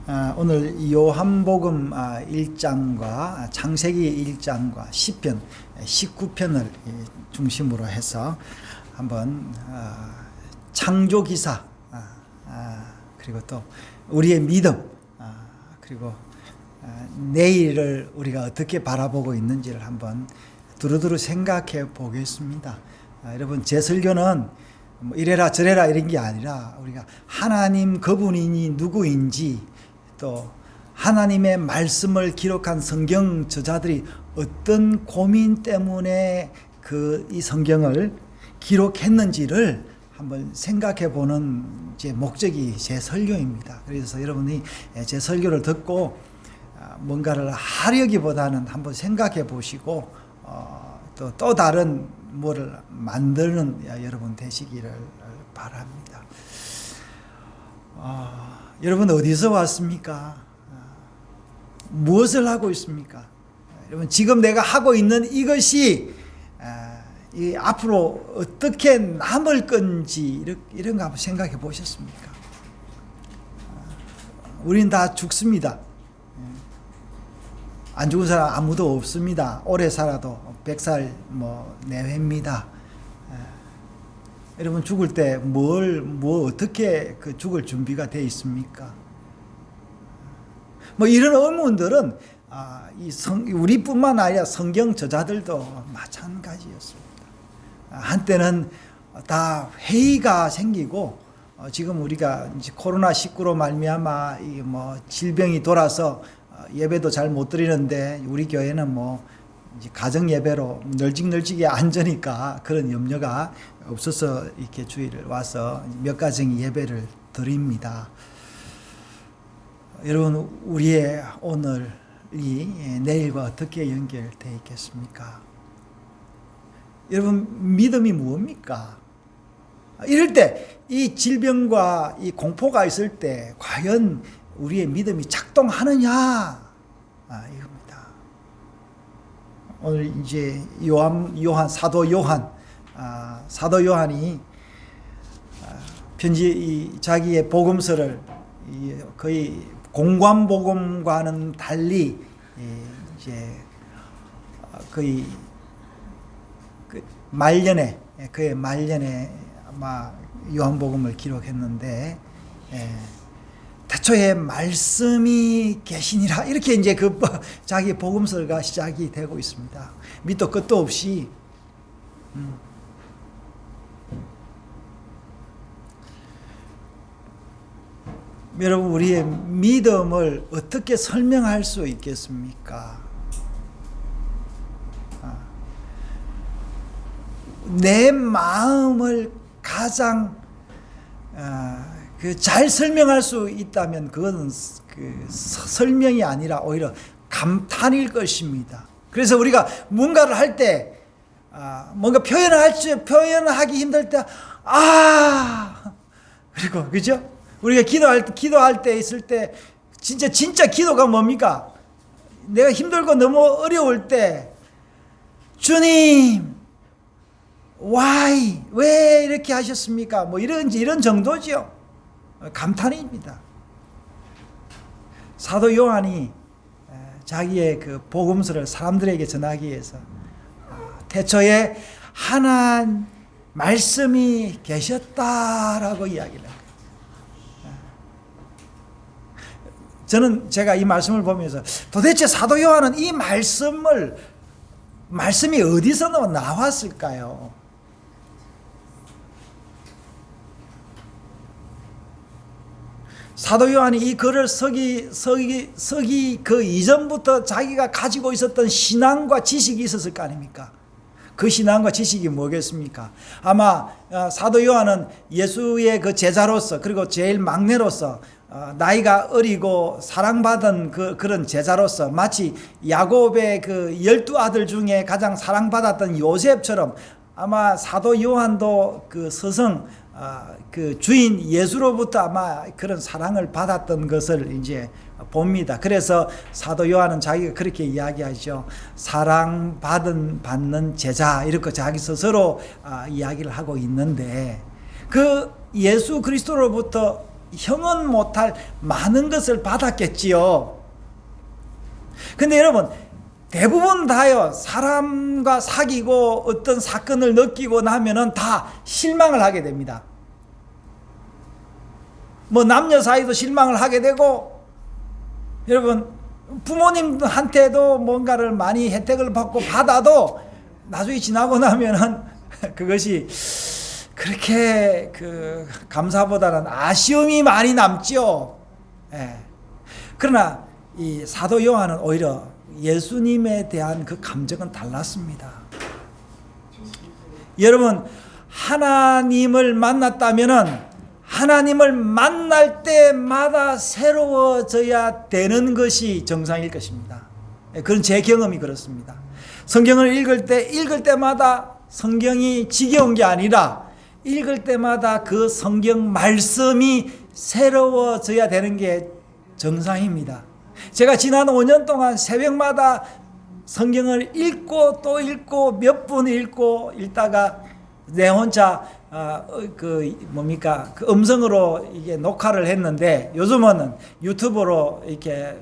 오늘 요한복음 1장과 창세기 1장과 시편 19편을 중심으로 해서 한번 창조기사 그리고 또 우리의 믿음 그리고 내일을 우리가 어떻게 바라보고 있는지를 한번 두루두루 생각해 보겠습니다. 여러분, 제 설교는 뭐 이래라 저래라 이런 게 아니라 우리가 하나님 그분이 누구인지, 또 하나님의 말씀을 기록한 성경 저자들이 어떤 고민 때문에 이 성경을 기록했는지를 한번 생각해 보는 제 목적이 제 설교입니다. 그래서 여러분이 제 설교를 듣고 뭔가를 하려기보다는 한번 생각해 보시고 또 다른 뭐를 만드는 여러분 되시기를 바랍니다. 여러분, 어디서 왔습니까? 무엇을 하고 있습니까? 여러분, 지금 내가 하고 있는 이것이 앞으로 어떻게 남을 건지 이런 거 한번 생각해 보셨습니까? 우린 다 죽습니다. 안 죽은 사람 아무도 없습니다. 오래 살아도 100살 내외입니다. 여러분, 죽을 때 어떻게 죽을 준비가 되어 있습니까? 이런 의문들은 우리뿐만 아니라 성경 저자들도 마찬가지였습니다. 한때는 다 회의가 생기고, 지금 우리가 이제 코로나19로 말미암아 질병이 돌아서 예배도 잘 못 드리는데, 우리 교회는 이제 가정 예배로 널찍널찍이 앉으니까 그런 염려가 없어서 이렇게 주일을 와서 몇 가정이 예배를 드립니다. 여러분, 우리의 오늘이 내일과 어떻게 연결되어 있겠습니까? 여러분, 믿음이 무엇입니까? 이럴 때, 이 질병과 이 공포가 있을 때 과연 우리의 믿음이 작동하느냐, 이겁니다. 오늘 이제 사도 요한이 자기의 복음서를 거의 공관복음과는 달리 이제 거의 그의 말년에 아마 요한복음을 기록했는데, 태초에 말씀이 계시니라, 이렇게 이제 자기 복음서가 시작이 되고 있습니다. 밑도 끝도 없이. 여러분, 우리의 믿음을 어떻게 설명할 수 있겠습니까? 내 마음을 가장 잘 설명할 수 있다면 그것은 설명이 아니라 오히려 감탄일 것입니다. 그래서 우리가 뭔가를 할 때, 뭔가 표현하기 힘들 때, 그리고, 그죠? 우리가 기도할 때 있을 때, 진짜 기도가 뭡니까? 내가 힘들고 너무 어려울 때, 주님, 왜 이렇게 하셨습니까? 이런 정도죠. 감탄입니다. 사도 요한이 자기의 복음서를 사람들에게 전하기 위해서 태초에 하나님 말씀이 계셨다라고 이야기를 합니다. 제가 이 말씀을 보면서 도대체 사도 요한은 이 말씀이 어디서 나왔을까요? 사도 요한이 이 글을 쓰기 그 이전부터 자기가 가지고 있었던 신앙과 지식이 있었을 거 아닙니까? 그 신앙과 지식이 뭐겠습니까? 아마 사도 요한은 예수의 제자로서, 그리고 제일 막내로서, 나이가 어리고 사랑받은 그런 제자로서, 마치 야곱의 12아들 중에 가장 사랑받았던 요셉처럼 아마 사도 요한도 스승, 주인 예수로부터 아마 그런 사랑을 받았던 것을 이제 봅니다. 그래서 사도 요한은 자기가 그렇게 이야기하죠. 받는 제자, 이렇게 자기 스스로 이야기를 하고 있는데, 예수 그리스도로부터 형은 못할 많은 것을 받았겠지요. 근데 여러분, 대부분 다요, 사람과 사귀고 어떤 사건을 느끼고 나면은 다 실망을 하게 됩니다. 뭐 남녀 사이도 실망을 하게 되고, 여러분 부모님한테도 뭔가를 많이 혜택을 받아도 나중에 지나고 나면은 그것이 그렇게 감사보다는 아쉬움이 많이 남죠. 예. 그러나 이 사도 요한은 오히려 예수님에 대한 그 감정은 달랐습니다. 여러분, 하나님을 만났다면은 하나님을 만날 때마다 새로워져야 되는 것이 정상일 것입니다. 그런 제 경험이 그렇습니다. 성경을 읽을 때마다 성경이 지겨운 게 아니라 읽을 때마다 그 성경 말씀이 새로워져야 되는 게 정상입니다. 제가 지난 5년 동안 새벽마다 성경을 읽고 또 읽고 몇 분 읽다가 내 혼자 그 음성으로 이게 녹화를 했는데, 요즘은 유튜브로 이렇게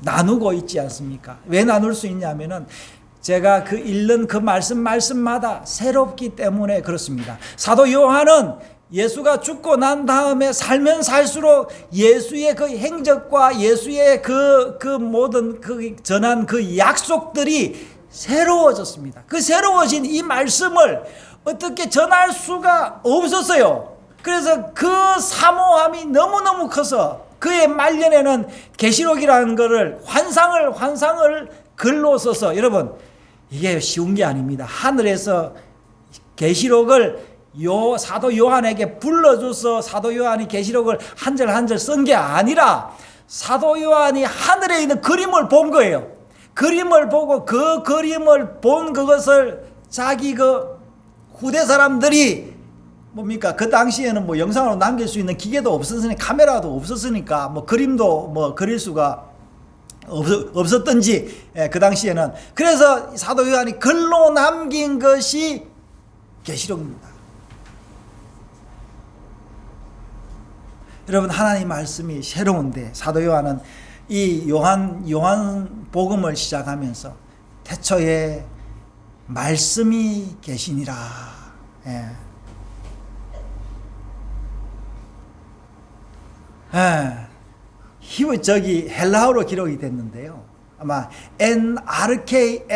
나누고 있지 않습니까? 왜 나눌 수 있냐면은 제가 읽는 그 말씀마다 새롭기 때문에 그렇습니다. 사도 요한은 예수가 죽고 난 다음에 살면 살수록 예수의 그 행적과 예수의 그 모든 전한 그 약속들이 새로워졌습니다. 그 새로워진 이 말씀을 어떻게 전할 수가 없었어요. 그래서 그 사모함이 너무너무 커서 그의 말년에는 계시록이라는 것을 환상을 글로 써서, 여러분 이게 쉬운 게 아닙니다. 하늘에서 계시록을 사도 요한에게 불러줘서 사도 요한이 계시록을 한 절 한 절 쓴 게 아니라 사도 요한이 하늘에 있는 그림을 본 거예요. 그림을 보고 그 그림을 본 그것을 자기 후대 사람들이 그 당시에는 뭐 영상으로 남길 수 있는 기계도 없었으니, 카메라도 없었으니까 뭐 그림도 뭐 그릴 수가 없었던지, 그 당시에는. 그래서 사도 요한이 글로 남긴 것이 계시록입니다. 여러분, 하나님 말씀이 새로운데 사도 요한은 이 요한 복음을 시작하면서 태초에 말씀이 계시니라. 예. 헬라어로 기록이 됐는데요. 아마 NRK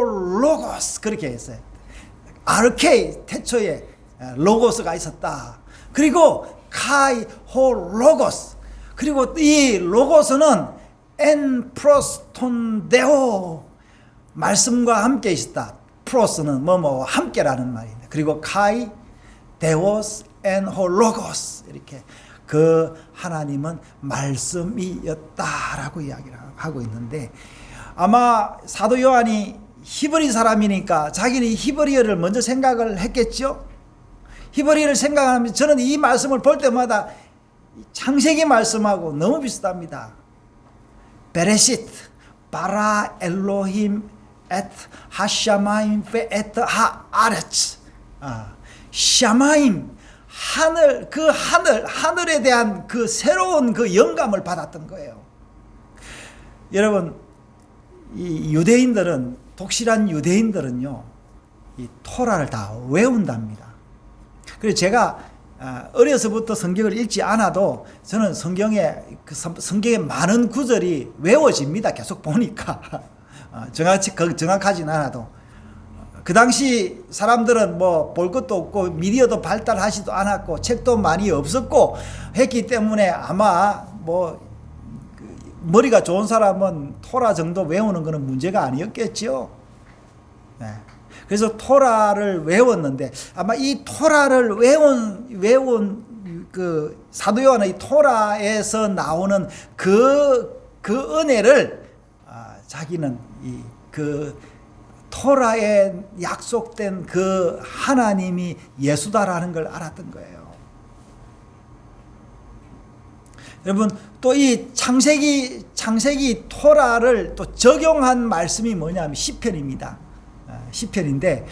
로고스 그렇게 했어요. RK 태초에 로고스가 있었다. 그리고 카이 로고스. 그리고 이 로고스는 프로스톤 데오, 말씀과 함께 있었다. 프로스는 함께라는 말입니다. 그리고 카이 데오스 로고스, 이렇게 그 하나님은 말씀이었다라고 이야기를 하고 있는데, 아마 사도 요한이 히브리 사람이니까 자기는 히브리어를 먼저 생각을 했겠죠. 히브리어를 생각하면 저는 이 말씀을 볼 때마다 창세기 말씀하고 너무 비슷합니다. 베레시트 바라 엘로힘 엣 하샤마임 베엣 하아레츠. 샤마임, 하늘에 대한 그 새로운 그 영감을 받았던 거예요. 여러분, 이 유대인들은, 독실한 유대인들은요, 이 토라를 다 외운답니다. 그래서 제가 어려서부터 성경을 읽지 않아도 저는 성경의 많은 구절이 외워집니다. 계속 보니까. 정확하진 않아도. 그 당시 사람들은 뭐 볼 것도 없고 미디어도 발달하지도 않았고 책도 많이 없었고 했기 때문에 아마 머리가 좋은 사람은 토라 정도 외우는 것은 문제가 아니었겠죠. 네. 그래서 토라를 외웠는데, 아마 이 토라를 외운 그 사도 요한의 이 토라에서 나오는 그 은혜를 자기는 그 토라에 약속된 그 하나님이 예수다라는 걸 알았던 거예요. 여러분, 또 이 창세기 토라를 또 적용한 말씀이 뭐냐면 시편입니다. 시편인데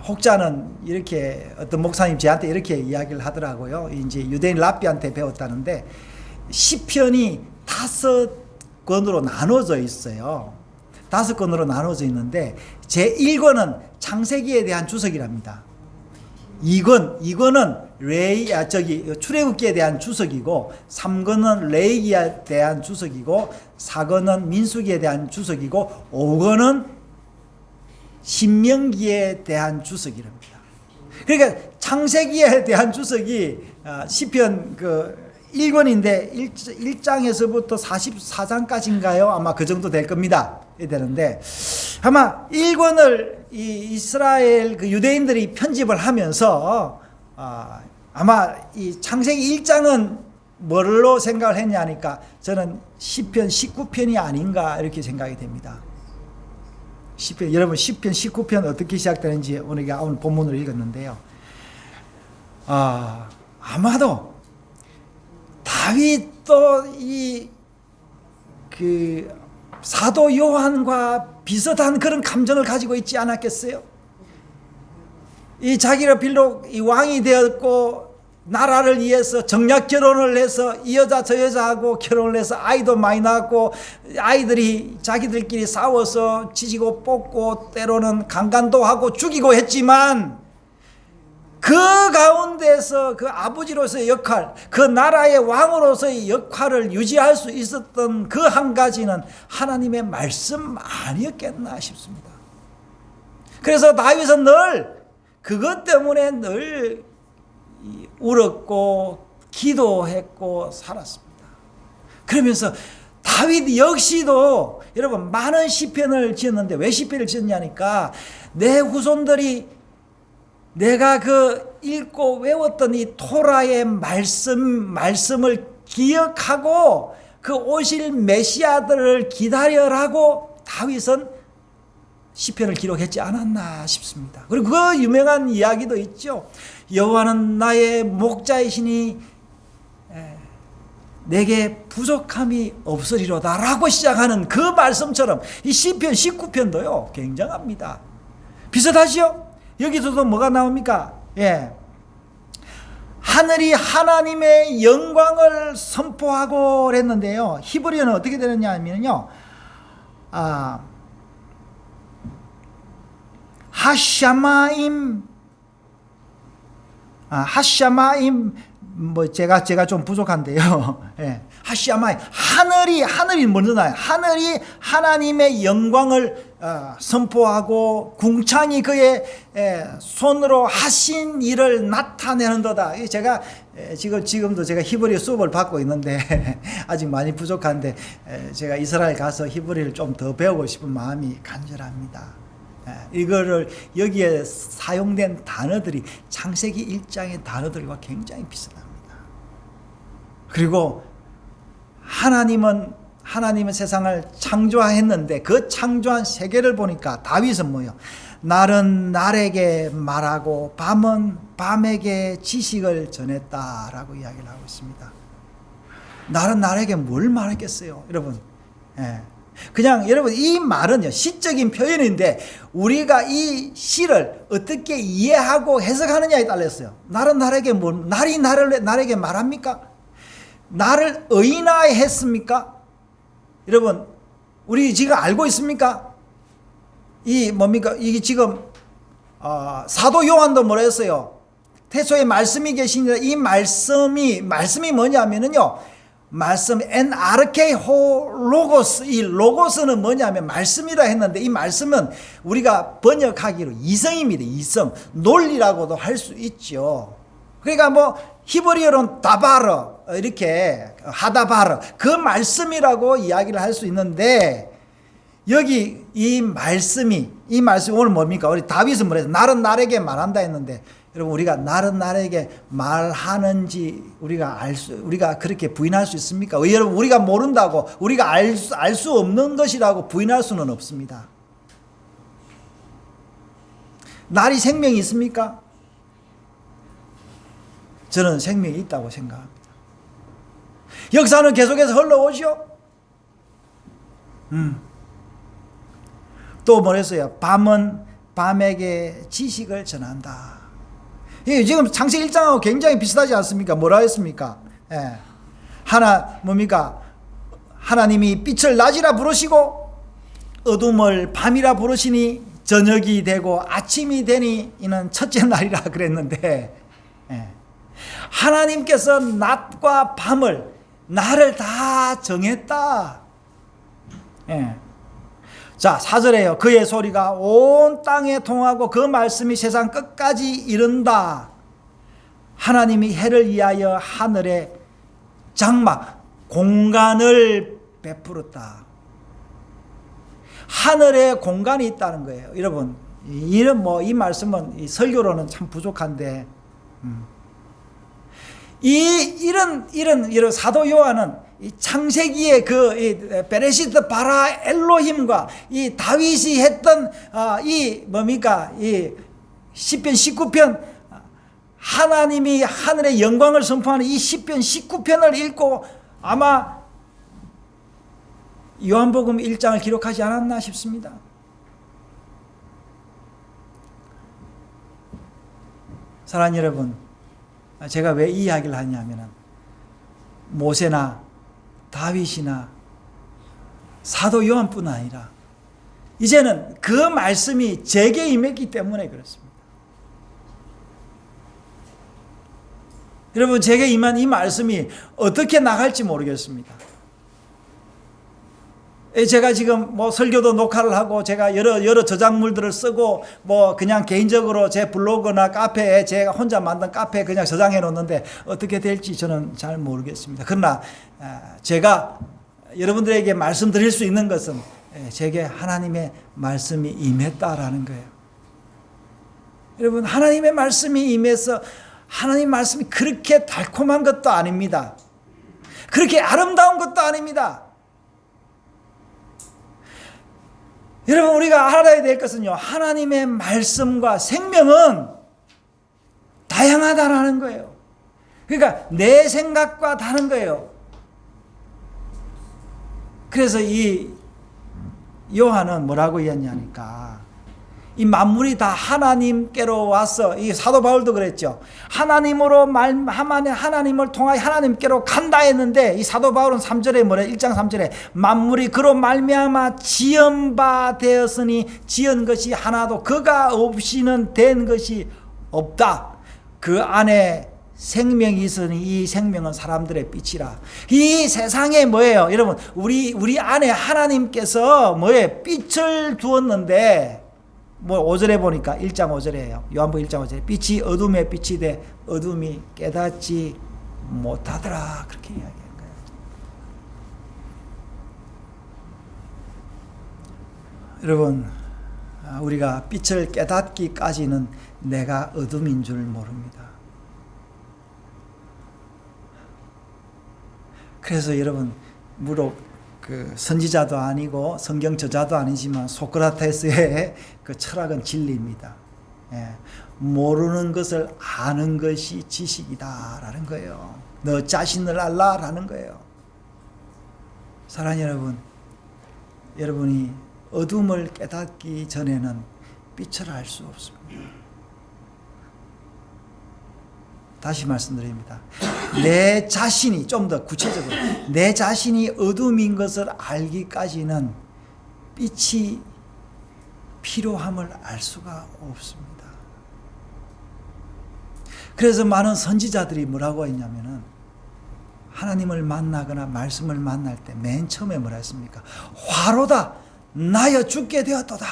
혹자는 이렇게 어떤 목사님 저한테 이렇게 이야기를 하더라고요. 이제 유대인 랍비한테 배웠다는데 시편이 5권으로 나눠져 있어요. 5권으로 나눠져 있는데 제1권은 창세기에 대한 주석이랍니다. 2권은 출애굽기에 대한 주석이고 3권은 레위기에 대한 주석이고 4권은 민수기에 대한 주석이고 5권은 신명기에 대한 주석이랍니다. 그러니까 창세기에 대한 주석이 시편 1권인데 1장에서부터 44장까지인가요? 아마 그 정도 될 겁니다. 되는데 아마 1권을 이스라엘 유대인들이 편집을 하면서 아마 이 창세기 1장은 뭘로 생각을 했냐니까 저는 시편 19편이 아닌가 이렇게 생각이 됩니다. 여러분 시편 19편 어떻게 시작되는지 오늘 본문으로 읽었는데요. 아마도 다윗도 사도 요한과 비슷한 그런 감정을 가지고 있지 않았겠어요? 자기가 비록 왕이 되었고 나라를 위해서 정략 결혼을 해서 이 여자 저 여자하고 결혼을 해서 아이도 많이 낳았고 아이들이 자기들끼리 싸워서 지지고 뽑고 때로는 강간도 하고 죽이고 했지만 그 가운데서 그 아버지로서의 역할, 그 나라의 왕으로서의 역할을 유지할 수 있었던 그 한 가지는 하나님의 말씀 아니었겠나 싶습니다. 그래서 다윗은 늘 그것 때문에 늘 울었고 기도했고 살았습니다. 그러면서 다윗 역시도 여러분 많은 시편을 지었는데 왜 시편을 지었냐니까 내 후손들이 내가 읽고 외웠던 이 토라의 말씀을 기억하고 그 오실 메시아들을 기다려라고 다윗은 시편을 기록했지 않았나 싶습니다. 그리고 그 유명한 이야기도 있죠. 여호와는 나의 목자이시니 내게 부족함이 없으리로다 라고 시작하는 그 말씀처럼 이 시편 19편도요 굉장합니다. 비슷하지요? 여기서도 뭐가 나옵니까? 하늘이 하나님의 영광을 선포하고 그랬는데요. 히브리어는 어떻게 되느냐 하면요. 하샤마임 제가 좀 부족한데요. 하샤마임 하늘이 먼저 나요. 하늘이 하나님의 영광을 선포하고 궁창이 그의 손으로 하신 일을 나타내는도다. 제가 지금도 제가 히브리 수업을 받고 있는데 아직 많이 부족한데 제가 이스라엘 가서 히브리를 좀 더 배우고 싶은 마음이 간절합니다. 이거를 여기에 사용된 단어들이 창세기 1장의 단어들과 굉장히 비슷합니다. 그리고 하나님은 세상을 창조했는데 그 창조한 세계를 보니까 다윗은 뭐예요? 날은 날에게 말하고 밤은 밤에게 지식을 전했다라고 이야기를 하고 있습니다. 날은 날에게 뭘 말했겠어요, 여러분? 그냥 여러분 이 말은요 시적인 표현인데 우리가 이 시를 어떻게 이해하고 해석하느냐에 달렸어요. 날은 날에게 날이 날에게 말합니까? 나를 의인화했습니까? 여러분 우리 지금 알고 있습니까? 뭡니까? 이게 지금 사도 요한도 뭐라 했어요? 태초에 말씀이 계시니라. 이 말씀이 뭐냐면은요. 말씀 엔아르케호 로고스, 이 로고스는 뭐냐면 말씀이라 했는데 이 말씀은 우리가 번역하기로 이성입니다. 이성, 논리라고도 할 수 있죠. 그러니까 히브리어로는 다바르 이렇게 하다바르 그 말씀이라고 이야기를 할 수 있는데 여기 이 말씀이 오늘 뭡니까? 우리 다윗은 뭐래서 날은 날에게 말한다 했는데 여러분 우리가 날은 날에게 말하는지 우리가 그렇게 부인할 수 있습니까? 여러분 우리가 모른다고 우리가 알 수 없는 것이라고 부인할 수는 없습니다. 날이 생명이 있습니까? 저는 생명이 있다고 생각합니다. 역사는 계속해서 흘러오죠. 또 뭐랬어요? 밤은 밤에게 지식을 전한다. 이게 지금 창세기 1장하고 굉장히 비슷하지 않습니까? 뭐라 했습니까? 예. 뭡니까? 하나님이 빛을 낮이라 부르시고 어둠을 밤이라 부르시니 저녁이 되고 아침이 되니 이는 첫째 날이라 그랬는데, 예. 하나님께서 낮과 밤을, 날을 다 정했다. 예. 자, 4절에요. 그의 소리가 온 땅에 통하고 그 말씀이 세상 끝까지 이른다. 하나님이 해를 위하여 하늘에 장막, 공간을 베풀었다. 하늘에 공간이 있다는 거예요. 여러분, 이 말씀은 이 설교로는 참 부족한데, 이런 사도 요한은 이 창세기의 이 베레시트 바라 엘로힘과 이 다윗이 했던 이 시편 19편, 하나님이 하늘의 영광을 선포하는 이 시편 19편을 읽고 아마 요한복음 1장을 기록하지 않았나 싶습니다. 사랑하는 여러분, 제가 왜 이 이야기를 하냐면은 모세나 다윗이나 사도 요한뿐 아니라 이제는 그 말씀이 제게 임했기 때문에 그렇습니다. 여러분, 제게 임한 이 말씀이 어떻게 나갈지 모르겠습니다. 제가 지금 설교도 녹화를 하고 제가 여러 저작물들을 쓰고 그냥 개인적으로 제 블로그나 카페에 제가 혼자 만든 카페에 그냥 저장해 놓는데 어떻게 될지 저는 잘 모르겠습니다. 그러나 제가 여러분들에게 말씀드릴 수 있는 것은 제게 하나님의 말씀이 임했다라는 거예요. 여러분, 하나님의 말씀이 임해서 하나님 말씀이 그렇게 달콤한 것도 아닙니다. 그렇게 아름다운 것도 아닙니다. 여러분, 우리가 알아야 될 것은요, 하나님의 말씀과 생명은 다양하다라는 거예요. 그러니까 내 생각과 다른 거예요. 그래서 이 요한은 뭐라고 했냐니까, 이 만물이 다 하나님께로 와서, 이 사도 바울도 그랬죠. 하나님을 통하여 하나님께로 간다 했는데, 이 사도 바울은 3절에 1장 3절에 만물이 그로 말미암아 지은 바 되었으니 지은 것이 하나도 그가 없이는 된 것이 없다. 그 안에 생명이 있으니 이 생명은 사람들의 빛이라. 이 세상에 뭐예요? 여러분, 우리 안에 하나님께서 빛을 두었는데, 5절에 보니까 1장 5절이에요. 요한복음 1장 5절에 빛이 어둠에 빛이 돼 어둠이 깨닫지 못하더라. 그렇게 이야기한 거예요. 여러분, 우리가 빛을 깨닫기까지는 내가 어둠인 줄 모릅니다. 그래서 여러분, 그 선지자도 아니고 성경 저자도 아니지만 소크라테스의 그 철학은 진리입니다. 예. 모르는 것을 아는 것이 지식이다라는 거예요. 너 자신을 알라라는 거예요. 사랑하는 여러분, 여러분이 어둠을 깨닫기 전에는 빛을 알 수 없습니다. 다시 말씀드립니다. 내 자신이, 좀 더 구체적으로 내 자신이 어둠인 것을 알기까지는 빛이 필요함을 알 수가 없습니다. 그래서 많은 선지자들이 뭐라고 했냐면은, 하나님을 만나거나 말씀을 만날 때 맨 처음에 뭐라 했습니까? 화로다 나여 죽게 되었도다.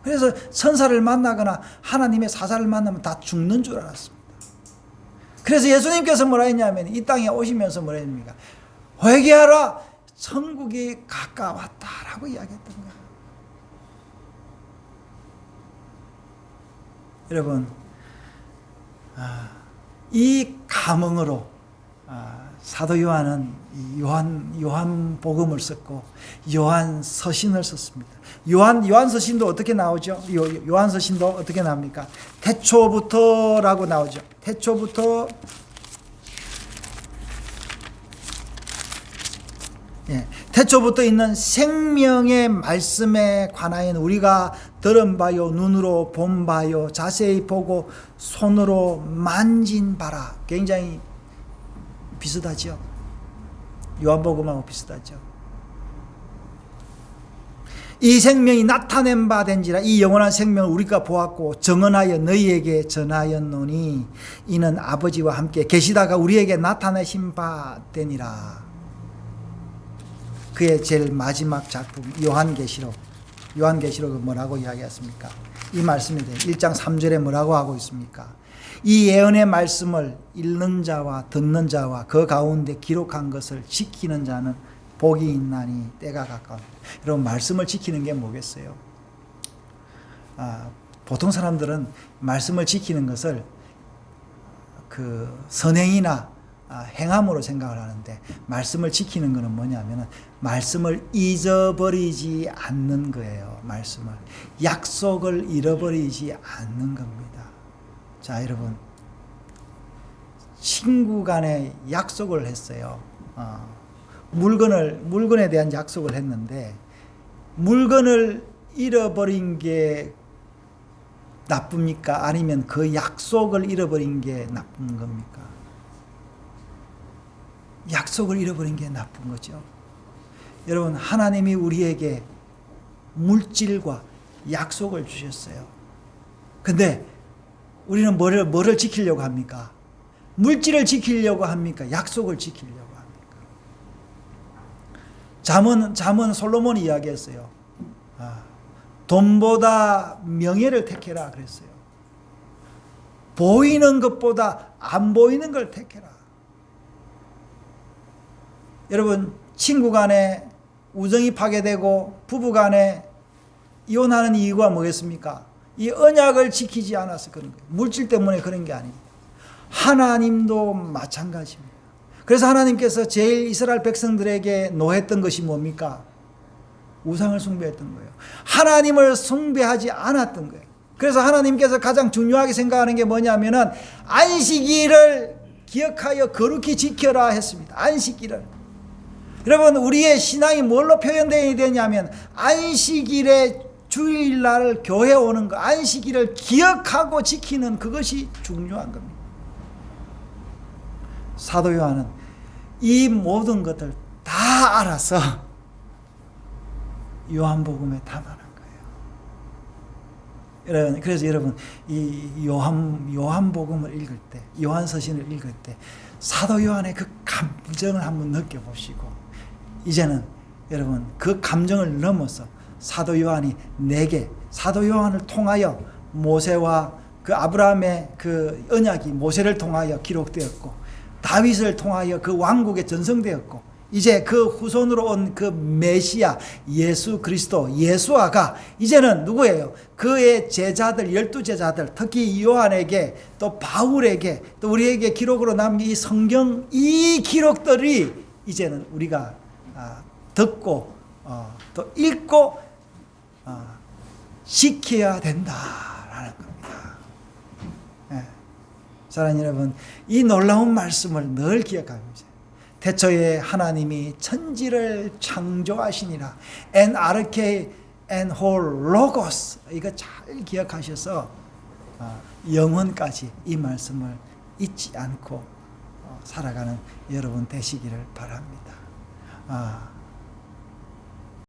그래서 천사를 만나거나 하나님의 사자를 만나면 다 죽는 줄 알았습니다. 그래서 예수님께서 뭐라 했냐면, 이 땅에 오시면서 뭐라 했습니까? 회개하라, 천국이 가까웠다라고 이야기했던 거예요. 여러분, 이 감흥으로 사도 요한은 요한 복음을 썼고 요한 서신을 썼습니다. 요한 서신도 어떻게 나오죠? 요한 서신도 어떻게 나옵니까? 태초부터라고 나오죠. 태초부터 태초부터 있는 생명의 말씀에 관하여는 우리가 들은 바요, 눈으로 본 바요, 자세히 보고 손으로 만진 바라. 굉장히 비슷하죠. 요한복음하고 비슷하죠. 이 생명이 나타낸 바 된지라. 이 영원한 생명을 우리가 보았고 정언하여 너희에게 전하였노니 이는 아버지와 함께 계시다가 우리에게 나타내신 바 되니라. 그의 제일 마지막 작품 요한계시록은 뭐라고 이야기했습니까? 이 말씀에 대해 1장 3절에 뭐라고 하고 있습니까? 이 예언의 말씀을 읽는 자와 듣는 자와 그 가운데 기록한 것을 지키는 자는 복이 있나니 때가 가까웠다. 여러분, 말씀을 지키는 게 뭐겠어요? 보통 사람들은 말씀을 지키는 것을 그 선행이나 행함으로 생각을 하는데, 말씀을 지키는 것은 뭐냐면 말씀을 잊어버리지 않는 거예요. 말씀을, 약속을 잃어버리지 않는 겁니다. 자, 여러분, 친구 간에 약속을 했어요. 물건에 대한 약속을 했는데 물건을 잃어버린 게 나쁩니까? 아니면 그 약속을 잃어버린 게 나쁜 겁니까? 약속을 잃어버린 게 나쁜 거죠. 여러분, 하나님이 우리에게 물질과 약속을 주셨어요. 근데 우리는 뭐를 지키려고 합니까? 물질을 지키려고 합니까? 약속을 지키려고 합니까? 잠언 솔로몬이 이야기했어요. 돈보다 명예를 택해라 그랬어요. 보이는 것보다 안 보이는 걸 택해라. 여러분, 친구 간에 우정이 파괴되고 부부 간에 이혼하는 이유가 뭐겠습니까? 이 언약을 지키지 않아서 그런 거예요. 물질 때문에 그런 게 아닙니다. 하나님도 마찬가지입니다. 그래서 하나님께서 제일 이스라엘 백성들에게 노했던 것이 뭡니까? 우상을 숭배했던 거예요. 하나님을 숭배하지 않았던 거예요. 그래서 하나님께서 가장 중요하게 생각하는 게 뭐냐면은 안식일을 기억하여 거룩히 지켜라 했습니다. 안식일을. 여러분, 우리의 신앙이 뭘로 표현되어야 되냐면 안식일에 주일날 교회 오는 거, 안식일을 기억하고 지키는 그것이 중요한 겁니다. 사도 요한은 이 모든 것들 다 알아서 요한복음에 담아놓은 거예요. 그래서 여러분, 이 요한복음을 읽을 때, 요한서신을 읽을 때 사도 요한의 그 감정을 한번 느껴보시고, 이제는 여러분 그 감정을 넘어서 사도 요한이 사도 요한을 통하여 모세와 그 아브라함의 그 언약이 모세를 통하여 기록되었고, 다윗을 통하여 그 왕국에 전성되었고, 이제 그 후손으로 온 그 메시아 예수 그리스도 예수아가 이제는 누구예요? 그의 제자들, 12제자들, 특히 요한에게 또 바울에게 또 우리에게 기록으로 남긴 이 성경, 이 기록들이 이제는 우리가 듣고 또 읽고 지켜야 된다라는 겁니다. 사랑하는 여러분, 이 놀라운 말씀을 늘 기억합니다. 태초에 하나님이 천지를 창조하시니라. 엔아르케 엔홀 로고스. 이거 잘 기억하셔서 영원까지 이 말씀을 잊지 않고 살아가는 여러분 되시기를 바랍니다.